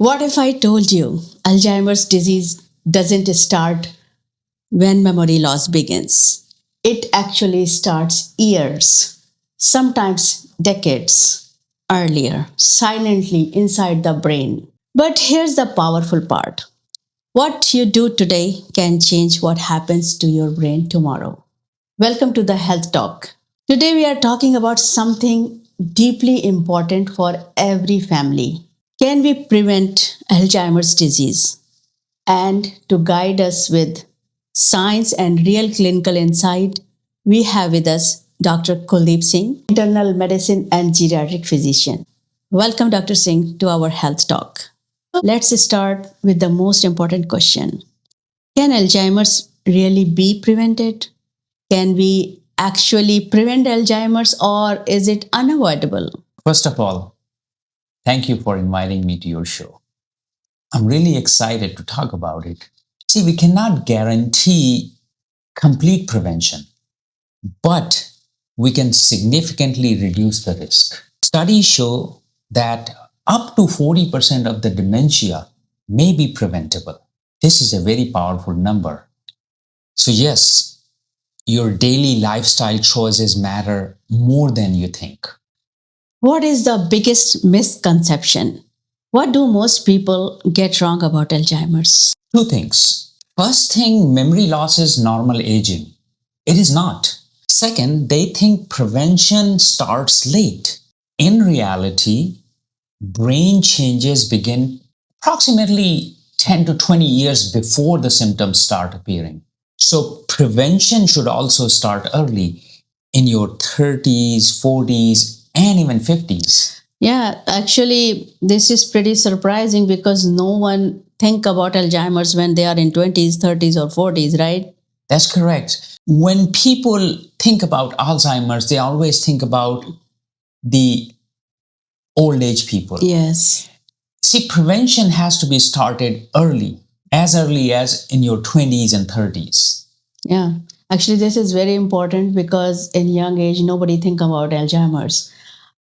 What if I told you Alzheimer's disease doesn't start when memory loss begins? It actually starts years, sometimes decades earlier, silently inside the brain. But here's the powerful part: what you do today can change what happens to your brain tomorrow. Welcome to the Health Talk. Today we are talking about something deeply important for every family. Can we prevent Alzheimer's disease? And to guide us with science and real clinical insight, we have with us Dr. Kuldeep Singh, internal medicine and geriatric physician. Welcome, Dr. Singh, to our Health Talk. Let's start with the most important question: can Alzheimer's really be prevented? Can we actually prevent Alzheimer's, or is it unavoidable? First of all, thank you for inviting me to your show. I'm really excited to talk about it. See, we cannot guarantee complete prevention, but we can significantly reduce the risk. Studies show that up to 40% of the dementia may be preventable. This is a very powerful number. So, yes, your daily lifestyle choices matter more than you think. What is the biggest misconception? What do most people get wrong about Alzheimer's? Two things. First thing, memory loss is normal aging. It is not. Second, they think prevention starts late. In reality, brain changes begin approximately 10 to 20 years before the symptoms start appearing. So prevention should also start early, in your 30s, 40s, and even 50s. Yeah, actually, this is pretty surprising because no one think about Alzheimer's when they are in 20s, 30s, or 40s, right? That's correct. When people think about Alzheimer's, they always think about the old age people. Yes. See, prevention has to be started early as in your 20s and 30s. Yeah. Actually, this is very important because in young age, nobody think about Alzheimer's.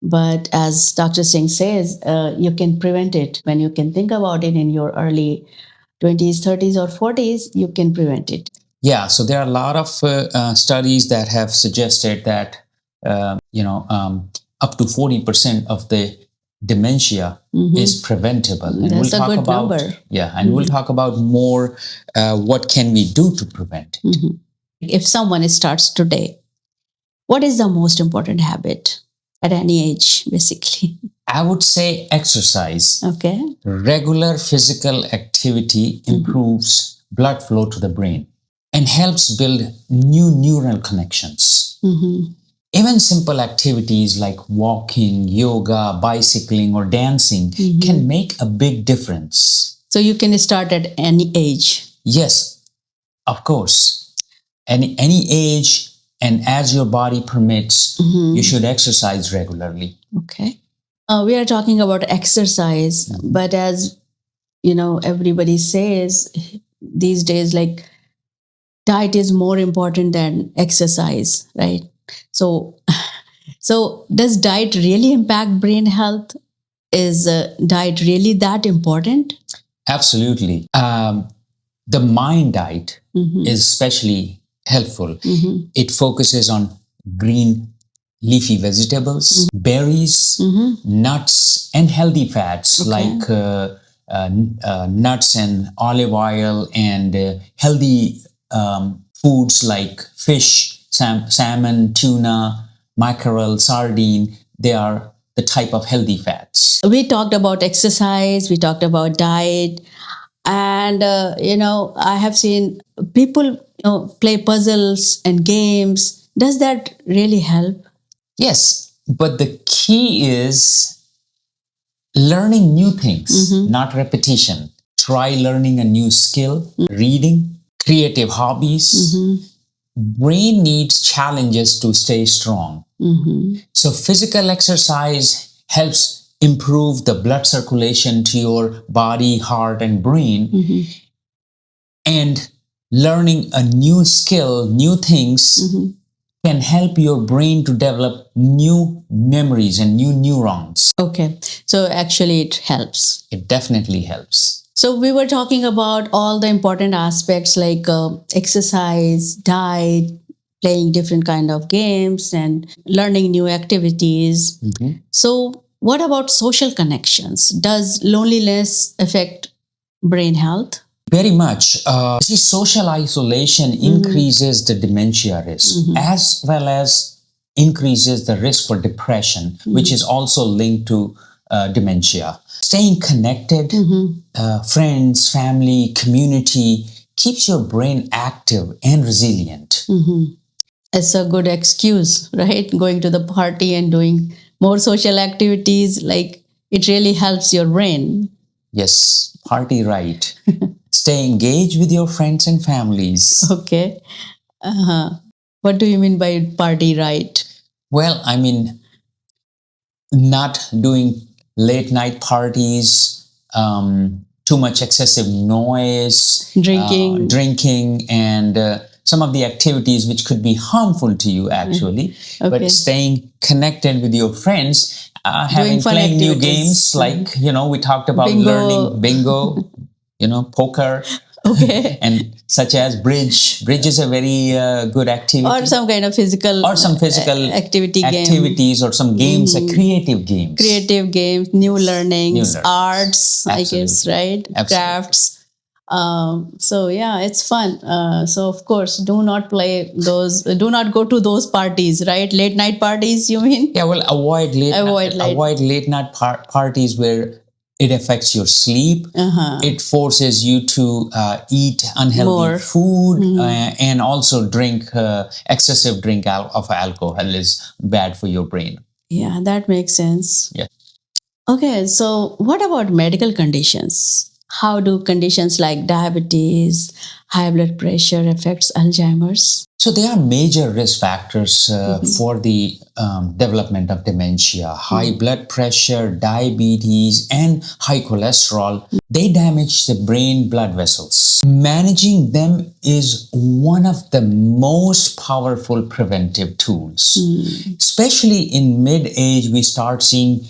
But as Dr. Singh says, you can prevent it. When you can think about it in your early 20s, 30s, or 40s, you can prevent it. Yeah, so there are a lot of studies that have suggested that, up to 40% of the dementia is preventable. And that's a good number. Yeah, and we'll talk about more what can we do to prevent it. If someone starts today, what is the most important habit at any age, basically? I would say exercise. Okay. Regular physical activity improves blood flow to the brain and helps build new neural connections. Even simple activities like walking, yoga, bicycling, or dancing can make a big difference. So you can start at any age? Yes, of course. Any age, and as your body permits, you should exercise regularly. Okay. We are talking about exercise, but as you know, everybody says these days, like, diet is more important than exercise, right? So does diet really impact brain health? Is diet really that important? Absolutely. The mind diet is especially helpful. It focuses on green leafy vegetables, berries, nuts, and healthy fats like nuts and olive oil, and healthy foods like fish, salmon, tuna, mackerel, sardine. They are the type of healthy fats. We talked about exercise, we talked about diet, and I have seen people play puzzles and games. Does that really help? Yes, but the key is learning new things, not repetition. Try learning a new skill, reading, creative hobbies. Brain needs challenges to stay strong. So physical exercise helps improve the blood circulation to your body, heart, and brain. And learning a new skill, new things, can help your brain to develop new memories and new neurons. Okay. So actually, it helps. It definitely helps. So we were talking about all the important aspects like exercise, diet, playing different kind of games, and learning new activities. Mhm. So what about social connections? Does loneliness affect brain health? Very much. See, social isolation increases the dementia risk as well as increases the risk for depression, which is also linked to dementia. Staying connected, friends, family, community, keeps your brain active and resilient. It's a good excuse, right? Going to the party and doing more social activities, like it really helps your brain. Yes, party right. Stay engaged with your friends and families. Okay. What do you mean by party right? Well, I mean, not doing late night parties, too much excessive noise, drinking, and some of the activities which could be harmful to you actually. Okay. But staying connected with your friends, playing new games like we talked about Bingo. learning bingo, poker. Okay. And such as bridge. Bridge is a very good activity. Or some kind of physical activities or some games, creative games. Creative games, new learnings, arts, Absolutely. I guess, right? Absolutely. Crafts. So yeah, it's fun. So of course, do not go to those parties, right? Late night parties, you mean? Yeah, well, avoid late night parties where it affects your sleep. It forces you to eat unhealthy food and also drink excessive drink of alcohol is bad for your brain. Yeah, that makes sense. Yeah. Okay, so what about medical conditions? How do conditions like diabetes, high blood pressure affects Alzheimer's? So they are major risk factors for the development of dementia. High blood pressure, diabetes, and high cholesterol, they damage the brain blood vessels. Managing them is one of the most powerful preventive tools. Especially in mid-age, we start seeing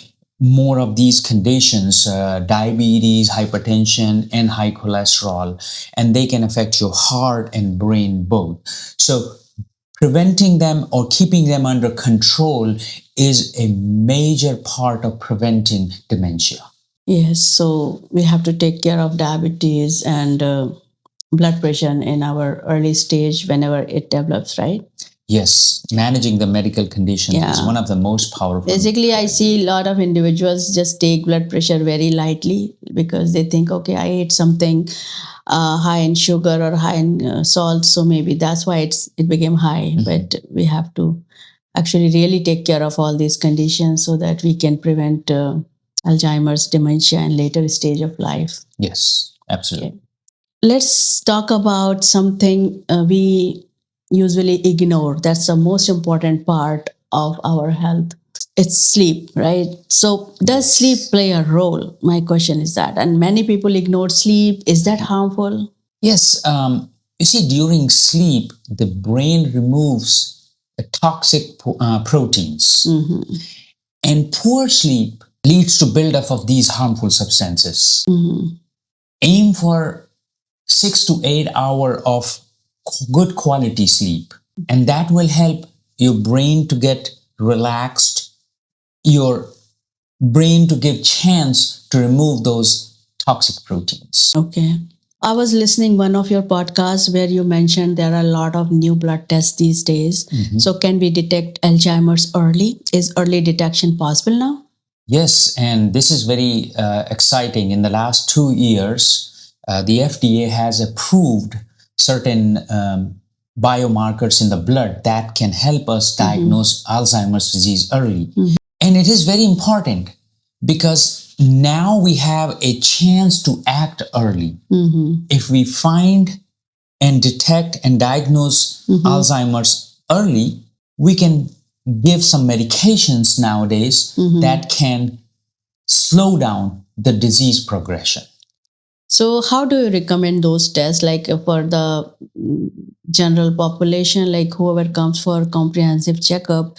more of these conditions, diabetes, hypertension, and high cholesterol, and they can affect your heart and brain both. So preventing them or keeping them under control is a major part of preventing dementia. Yes, so we have to take care of diabetes and blood pressure in our early stage whenever it develops, right? Yes, managing the medical conditions is one of the most powerful. Basically, I see a lot of individuals just take blood pressure very lightly because they think, okay, I ate something high in sugar or high in salt, so maybe that's why it became high. But we have to actually really take care of all these conditions so that we can prevent Alzheimer's, dementia, and later stage of life. Yes, absolutely. Okay. Let's talk about something we usually ignore. That's the most important part of our health. It's sleep, right? So does sleep play a role? My question is that. And many people ignore sleep. Is that harmful? Yes. You see, during sleep, the brain removes toxic proteins. And poor sleep leads to buildup of these harmful substances. Aim for 6 to 8 hours of good quality sleep, and that will help your brain to get relaxed, your brain to give chance to remove those toxic proteins. Okay. I was listening one of your podcasts where you mentioned there are a lot of new blood tests these days. So can we detect Alzheimer's early? Is early detection possible now? Yes, and this is very exciting. In the last 2 years, the FDA has approved certain biomarkers in the blood that can help us diagnose Alzheimer's disease early. And it is very important because now we have a chance to act early. If we find and detect and diagnose Alzheimer's early, we can give some medications nowadays that can slow down the disease progression. So, how do you recommend those tests? Like for the general population, like whoever comes for comprehensive checkup.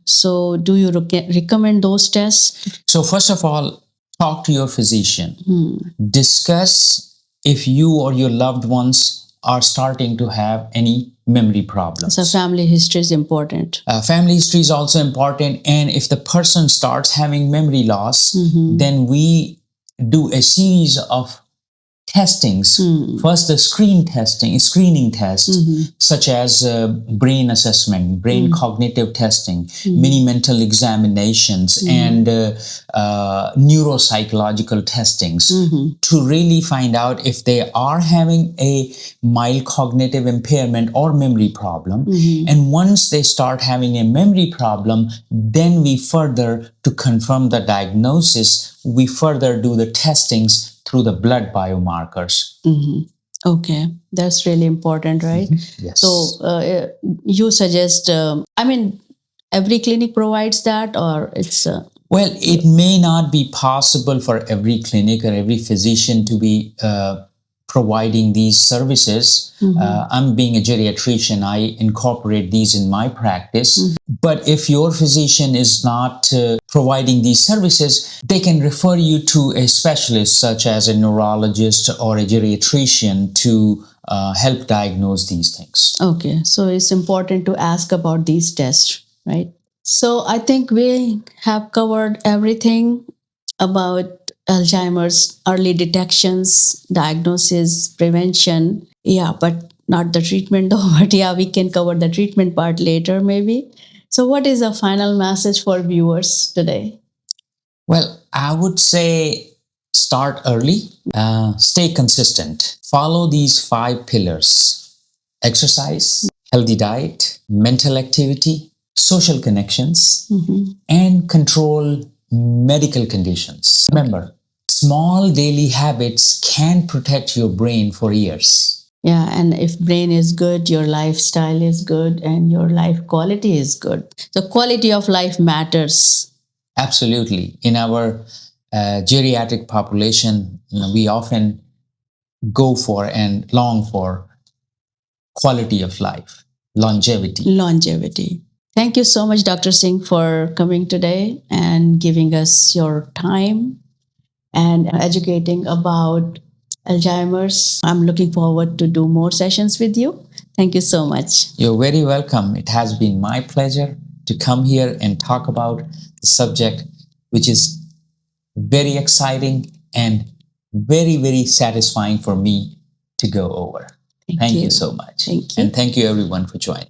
So, do you recommend those tests? So, first of all, talk to your physician. Hmm. Discuss if you or your loved ones are starting to have any memory problems. So, family history is important. Family history is also important. And if the person starts having memory loss, then we do a series of testings. First, the screening test, such as brain assessment, brain cognitive testing, mini mental examinations, and neuropsychological testings to really find out if they are having a mild cognitive impairment or memory problem. And once they start having a memory problem, then we further, to confirm the diagnosis, we further do the testings through the blood biomarkers. Okay, that's really important, right? Yes. So you suggest, every clinic provides that, or it's... Well, it may not be possible for every clinic or every physician to be providing these services. I'm being a geriatrician, I incorporate these in my practice. But if your physician is not providing these services, they can refer you to a specialist such as a neurologist or a geriatrician to help diagnose these things. Okay, so it's important to ask about these tests, right? So I think we have covered everything about Alzheimer's, early detections, diagnosis, prevention. Yeah, but not the treatment though. But yeah, we can cover the treatment part later maybe. So what is the final message for viewers today? Well, I would say start early, stay consistent, follow these 5 pillars: exercise, healthy diet, mental activity, social connections, and control medical conditions. Remember, small daily habits can protect your brain for years. Yeah, and if brain is good, your lifestyle is good, and your life quality is good. So quality of life matters. Absolutely. In our geriatric population, we often go for and long for quality of life, longevity. Longevity. Thank you so much, Dr. Singh, for coming today and giving us your time and educating about Alzheimer's. I'm looking forward to do more sessions with you. Thank you so much. You're very welcome. It has been my pleasure to come here and talk about the subject, which is very exciting and very, very satisfying for me to go over. Thank you so much. Thank you. And thank you everyone for joining.